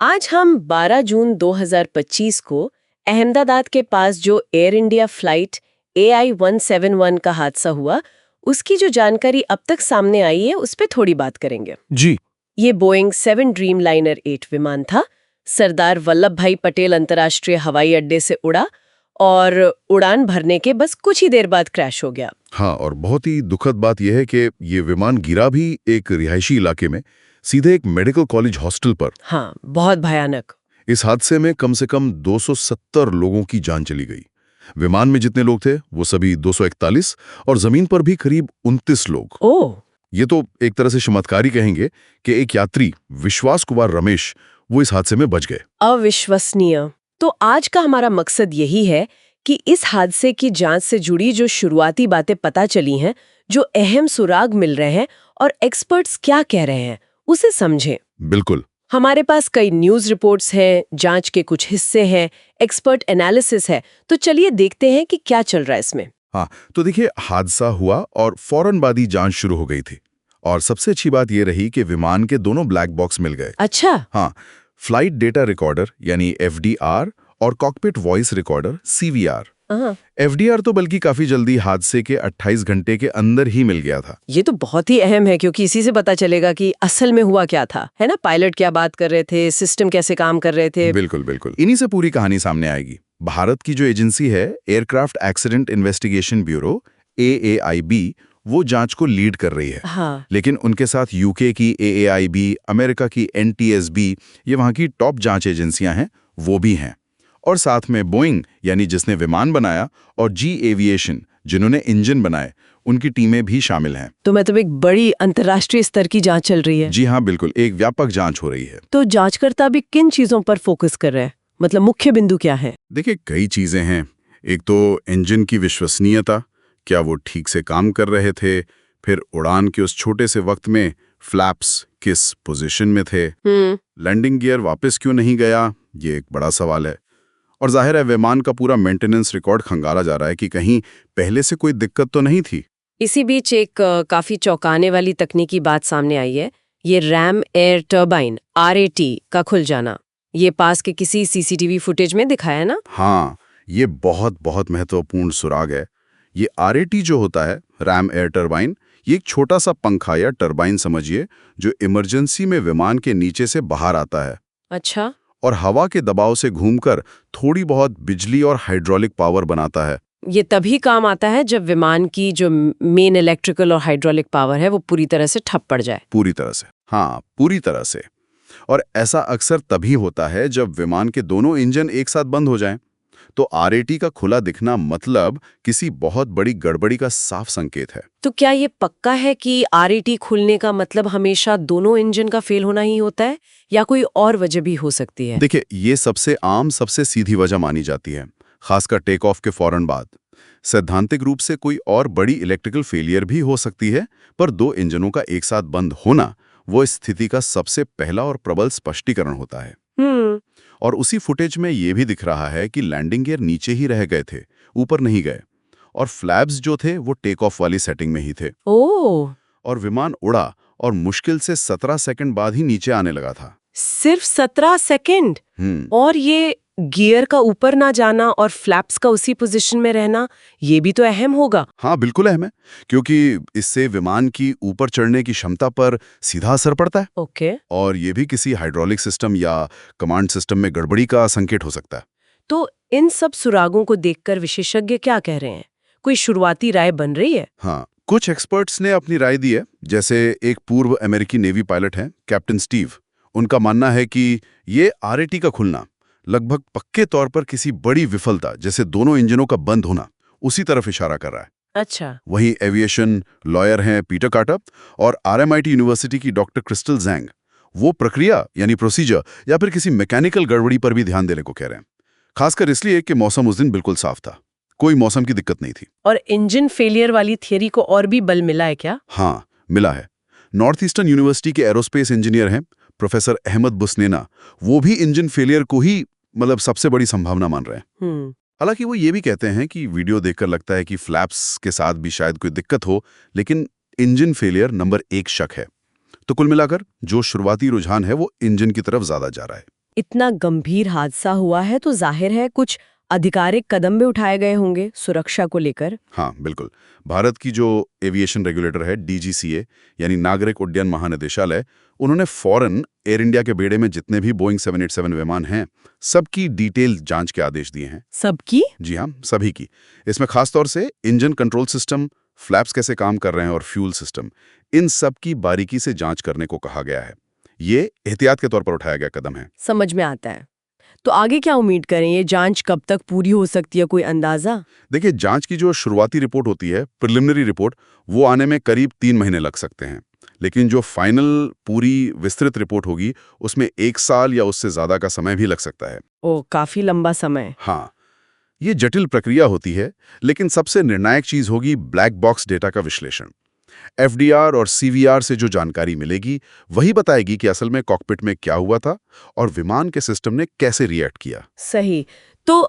आज हम 12 जून 2025 को अहमदाबाद के पास जो एयर इंडिया फ्लाइट AI-171 का हादसा हुआ, उसकी जो जानकारी अब तक सामने आई है उस पे थोड़ी बात करेंगे। जी। ये बोइंग 7 ड्रीमलाइनर 8 विमान था। सरदार वल्लभ भाई पटेल अंतर्राष्ट्रीय हवाई अड्डे से उड़ा और उड़ान भरने के बस कुछ ही देर बाद क्रैश हो गया। हाँ, और बहुत ही दुखद बात यह है कि ये विमान गिरा भी एक रिहायशी इलाके में, सीधे एक मेडिकल कॉलेज हॉस्टल पर। हाँ, बहुत भयानक। इस हादसे में कम से कम 270 लोगों की जान चली गई। विमान में जितने लोग थे वो सभी 241 और जमीन पर भी करीब 29 लोग। ओह! ये तो एक तरह से चमत्कारी कहेंगे कि एक यात्री विश्वास कुमार रमेश वो इस हादसे में बच गए। अविश्वसनीय। तो आज का हमारा मकसद यही है कि इस हादसे की जांच से जुड़ी जो शुरुआती बातें पता चली हैं, जो अहम सुराग मिल रहे हैं और एक्सपर्ट्स क्या कह रहे हैं, उसे समझें। बिल्कुल। हमारे पास कई न्यूज़ रिपोर्ट्स हैं, जांच के कुछ हिस्से हैं, एक्सपर्ट एनालिसिस है, तो चलिए देखते हैं कि क्या चल रहा है इसमें। हाँ, तो देखिए, हादसा हुआ और फौरन बाद ही जांच शुरू हो गई थी। और सबसे अच्छी बात यह रही कि विमान के दोनों ब्लैक बॉक्स मिल गए। अच्छा। हाँ, फ्लाइट डेटा रिकॉर्डर यानी FDR और cockpit voice recorder CVR। FDR तो बल्कि काफी जल्दी हादसे के 28 घंटे के अंदर ही मिल गया था। ये तो बहुत ही अहम है, क्योंकि इसी से पता चलेगा कि असल में हुआ क्या था, है ना? पायलट क्या बात कर रहे थे, सिस्टम कैसे काम कर रहे थे। बिल्कुल बिल्कुल, इन्हीं से पूरी कहानी सामने आएगी। भारत की जो एजेंसी है aircraft accident investigation bureau AAIB, वो जांच को लीड कर रही है। हाँ। लेकिन उनके साथ UK की AAIB, अमेरिका की NTSB, ये वहाँ की टॉप जांच एजेंसियां हैं, वो भी हैं। और साथ में बोइंग यानी जिसने विमान बनाया और G एविएशन जिन्होंने इंजन बनाए, उनकी टीमें भी शामिल हैं। तो मतलब एक बड़ी अंतर्राष्ट्रीय स्तर की जांच चल रही है। जी हाँ, बिल्कुल, एक व्यापक जांच हो रही है। तो जांचकर्ता भी किन चीजों पर फोकस कर रहे हैं, मतलब मुख्य बिंदु क्या है? देखिए, कई चीजें हैं। एक तो इंजन की विश्वसनीयता, क्या वो ठीक से काम कर रहे थे, फिर उड़ान के उस छोटे से वक्त में फ्लैप्स किस पोजीशन में थे, लैंडिंग गियर वापस क्यों नहीं गया, ये एक बड़ा सवाल है। और जाहिर है विमान का पूरा मेंटेनेंस रिकॉर्ड खंगाला जा रहा है कि कहीं पहले से कोई दिक्कत तो नहीं थी। इसी बीच एक काफी चौंकाने वाली तकनीकी बात सामने आई है, ये रैम एयर टर्बाइन RAT का खुल जाना। ये पास के किसी CCTV फुटेज में दिखाया है ना? हाँ, ये बहुत बहुत महत्वपूर्ण सुराग है। ये RAT जो होता है, रैम एयर टर्बाइन, ये एक छोटा सा पंखा या टर्बाइन समझिए, जो इमरजेंसी में विमान के नीचे से बाहर आता है। अच्छा। और हवा के दबाव से घूमकर थोड़ी बहुत बिजली और हाइड्रोलिक पावर बनाता है। ये तभी काम आता है जब विमान की जो मेन इलेक्ट्रिकल और हाइड्रोलिक पावर है वो पूरी तरह से ठप पड़ जाए। पूरी तरह से, हाँ, पूरी तरह से। और ऐसा अक्सर तभी होता है जब विमान के दोनों इंजन एक साथ बंद हो जाएं। तो RAT का खुला दिखना मतलब किसी बहुत बड़ी गड़बड़ी का साफ संकेत है। तो क्या ये पक्का है कि RAT खुलने का मतलब हमेशा दोनों इंजन का फेल होना ही होता है, या कोई और वजह भी हो सकती है? देखिए, ये सबसे आम, सबसे सीधी वजह मानी जाती है, खासकर टेक ऑफ के फौरन बाद। सैद्धांतिक रूप से कोई और बड़ी इलेक्ट्रिकल फेलियर भी हो सकती है, पर दो इंजनों का एक साथ बंद होना वो इस स्थिति का सबसे पहला और प्रबल स्पष्टीकरण होता है। और उसी फुटेज में ये भी दिख रहा है कि लैंडिंग गियर नीचे ही रह गए थे, ऊपर नहीं गए, और फ्लैप्स जो थे वो टेक ऑफ वाली सेटिंग में ही थे। ओह! और विमान उड़ा और मुश्किल से 17 सेकंड बाद ही नीचे आने लगा था। सिर्फ 17 सेकंड? और ये गियर का ऊपर ना जाना और फ्लैप्स का उसी पोजीशन में रहना, ये भी तो अहम होगा। हाँ, बिल्कुल अहम है, क्योंकि इससे विमान की ऊपर चढ़ने की क्षमता पर सीधा असर पड़ता है। ओके। और ये भी किसी हाइड्रोलिक सिस्टम या कमांड सिस्टम में गड़बड़ी का संकेत हो सकता है। तो इन सब सुरागों को देखकर विशेषज्ञ क्या कह रहे हैं? कोई शुरुआती राय बन रही है? हाँ, कुछ एक्सपर्ट्स ने अपनी राय दी है। जैसे एक पूर्व अमेरिकी नेवी पायलट हैं, कैप्टन स्टीव। उनका मानना है कि ये RAT का खुलना लगभग पक्के तौर पर किसी बड़ी विफलता, जैसे दोनों इंजनों का बंद होना, उसी तरफ इशारा कर रहा है। अच्छा। वहीं एविएशन लॉयर हैं पीटर कार्टर और RMIT यूनिवर्सिटी की डॉक्टर क्रिस्टल जैंग, वो प्रक्रिया यानी प्रोसीजर या फिर किसी मैकेनिकल गड़बड़ी पर भी ध्यान देने को कह रहे हैं। खासकर इसलिए कि मौसम उस दिन बिल्कुल साफ था, कोई मौसम की दिक्कत नहीं थी। और इंजन फेलियर वाली थियरी को और भी बल मिला है क्या? हाँ, मिला है। नॉर्थ ईस्टर्न यूनिवर्सिटी के एरोस्पेस इंजीनियर हैं प्रोफेसर अहमद बुसनेना, वो भी इंजन फेलियर को ही मतलब सबसे बड़ी संभावना मान रहे हैं। हालांकि वो ये भी कहते हैं कि वीडियो देखकर लगता है कि फ्लैप्स के साथ भी शायद कोई दिक्कत हो, लेकिन इंजन फेलियर नंबर 1 शक है। तो कुल मिलाकर जो शुरुआती रुझान है वो इंजन की तरफ ज्यादा जा रहा है। इतना गंभीर हादसा हुआ है तो जाहिर है कुछ आधिकारिक कदम भी उठाए गए होंगे सुरक्षा को लेकर। हाँ, बिल्कुल। भारत की जो एविएशन रेगुलेटर है, डीजीसीए यानी नागरिक उड्डयन महानिदेशालय, उन्होंने फौरन एयर इंडिया के बेड़े में जितने भी बोइंग 787 विमान हैं, सबकी डिटेल जांच के आदेश दिए हैं। सबकी? जी हाँ, सभी की। इसमें खासतौर से इंजन कंट्रोल सिस्टम, फ्लैप्स कैसे काम कर रहे हैं और फ्यूल सिस्टम, इन सब की बारीकी से जांच करने को कहा गया है। ये एहतियात के तौर पर उठाया गया कदम है। समझ में आता है। तो आगे क्या उम्मीद करें? ये जांच कब तक पूरी हो सकती है, कोई अंदाजा? देखिए, जांच की जो शुरुआती रिपोर्ट होती है, प्रिलिमिनरी रिपोर्ट, वो आने में करीब 3 महीने लग सकते हैं। लेकिन जो फाइनल पूरी विस्तृत रिपोर्ट होगी, उसमें 1 साल या उससे ज्यादा का समय भी लग सकता है। ओ, काफी लंबा समय। हाँ, ये जटिल प्रक्रिया होती है, लेकिन सबसे निर्णायक चीज होगी ब्लैक बॉक्स डेटा का विश्लेषण। एफडीआर और सीवीआर से जो जानकारी मिलेगी, वही बताएगी कि असल में कॉकपिट में क्या हुआ था और विमान के सिस्टम ने कैसे रिएक्ट किया। सही। तो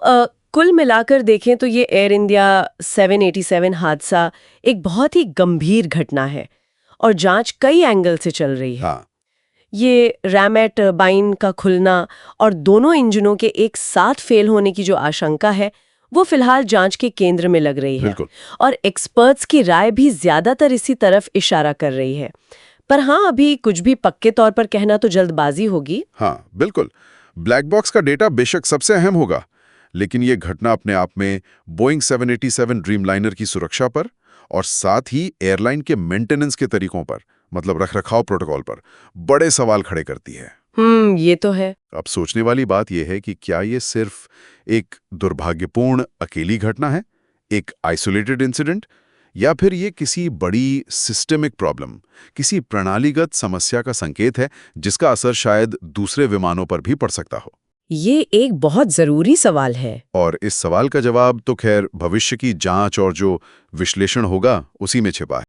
कुल मिलाकर देखें तो ये एयर इंडिया 787 हादसा एक बहुत ही गंभीर घटना है और जांच कई एंगल से चल रही है। हाँ, ये रैमेट टरबाइन का खुलना और दोनों इंजनों के एक साथ फेल होने की जो आशंका है, वो फिलहाल जांच के केंद्र में लग रही है। बिल्कुल। और एक्सपर्ट्स की राय भी ज्यादातर इसी तरफ इशारा कर रही है। पर हाँ, अभी कुछ भी पक्के तौर पर कहना तो जल्दबाजी होगी। हाँ, बिल्कुल। ब्लैक बॉक्स का डेटा बेशक सबसे अहम होगा, लेकिन ये घटना अपने आप में बोइंग 787 ड्रीमलाइनर की सुरक्षा पर और साथ ही एयरलाइन के मेंटेनेंस के तरीकों पर, मतलब रखरखाव प्रोटोकॉल पर, बड़े सवाल खड़े करती है। ये तो है। अब सोचने वाली बात यह है कि क्या ये सिर्फ एक दुर्भाग्यपूर्ण अकेली घटना है, एक आइसोलेटेड इंसिडेंट, या फिर ये किसी बड़ी सिस्टेमिक प्रॉब्लम, किसी प्रणालीगत समस्या का संकेत है जिसका असर शायद दूसरे विमानों पर भी पड़ सकता हो। ये एक बहुत जरूरी सवाल है। और इस सवाल का जवाब तो खैर भविष्य की जांच और जो विश्लेषण होगा उसी में छिपा है।